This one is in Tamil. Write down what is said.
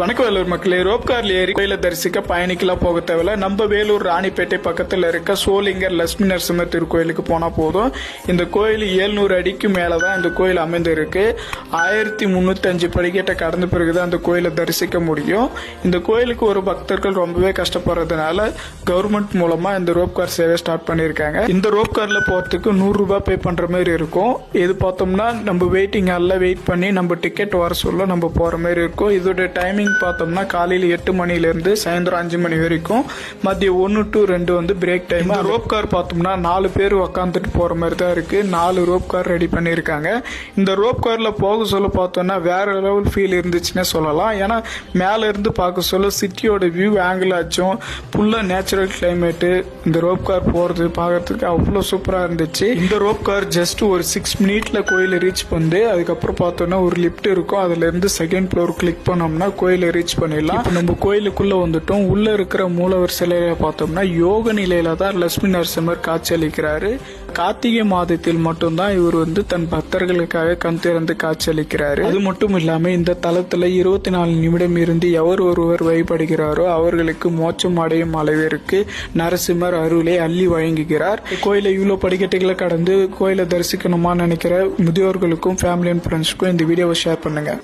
வணக்கம் வேலூர் மக்களே. ரோப் கார்ல ஏறி கோயில தரிசிக்க பயணிக்கலாம் போக தேவையில்ல. நம்ம வேலூர் ராணிப்பேட்டை பக்கத்தில் இருக்க சோளிங்கர் லட்சுமி நரசிம்மர் திருக்கோயிலுக்கு போனா போதும். இந்த கோயில் 700 அடிக்கு மேலதான் இந்த கோயில் அமைந்து இருக்கு. 1305 படிக்கட்டை கடந்த பிறகுதான் அந்த கோயிலை தரிசிக்க முடியும். இந்த கோயிலுக்கு ஒரு பக்தர்கள் ரொம்பவே கஷ்டப்படுறதுனால கவர்மெண்ட் மூலமா இந்த ரோப் கார் சேவை ஸ்டார்ட் பண்ணிருக்காங்க. இந்த ரோப் கார்ல போறதுக்கு 100 ரூபாய் பே பண்ற மாதிரி இருக்கும். இது பார்த்தோம்னா நம்ம வெயிட்டிங் ஹால்ல வெயிட் பண்ணி நம்ம டிக்கெட் வர சொல்ல நம்ம போற மாதிரி இருக்கும். இதோட டைமிங் பார்த்தோம்னா காலையில 8 மணில இருந்து சாயந்தரம் 5 மணி வரைக்கும், மதியம் 1 to 2 வந்து பிரேக் டைம். ரோப் கார் பார்த்தோம்னா 4 பேர் உக்காந்துட்டு போற மாதிரி தான் இருக்கு. 4 ரோப் கார் ரெடி பண்ணிருக்காங்க. இந்த ரோப் கார்ல போக சொல்ல பார்த்தோம்னா வேற லெவல் ஃபீல் இருந்துச்சுன்னே சொல்லலாம். ஏன்னா மேல இருந்து பார்க்க சொல்ல சிட்டியோட வியூ ஆங்கிள் ஆச்சும் ஃபுல்லா நேச்சுரல் கிளைமேட். இந்த ரோப் கார் போறது பார்க்கறதுக்கு அவ்வளவு சூப்பரா இருந்துச்சு. இந்த ரோப் கார் ஜஸ்ட் ஒரு 6 மினிட்ல கோயில ரீச் பண்ணி அதுக்கப்புறம் பார்த்தோம்னா ஒரு லிப்ட் இருக்கும். அதுல இருந்து செகண்ட் ஃப்ளோர் கிளிக் பண்ணோம்னா கோயில ரீச் பண்ணிடலாம். இப்போ நம்ம கோயிலுக்குள்ள வந்துட்டோம். உள்ள இருக்கிற மூலவர் சிலையில பார்த்தோம்னா யோக நிலையில தான் லட்சுமி நரசிம்மர் காட்சி அளிக்கிறாரு. கார்த்திகை மாதத்தில் மட்டும்தான் இவர் வந்து தன் பக்தர்களுக்காக கண் திறந்து காட்சி அளிக்கிறாரு. அது மட்டும் இல்லாம இந்த தலத்துல 24 நிமிடம் இருந்து எவர் ஒருவர் வழிபடுகிறாரோ அவர்களுக்கு மோட்சம் அடையும் அளவிற்கு நரசிம்மர் அருளை அள்ளி வழங்குகிறார். கோயிலை இவ்வளவு படிக்கட்டுகளை கடந்து கோயிலை தரிசிக்கணுமா நினைக்கிற முதியோர்களுக்கும் ஃபேமிலி அண்ட் ஃப்ரெண்ட்ஸ்க்கும் இந்த வீடியோவை ஷேர் பண்ணுங்க.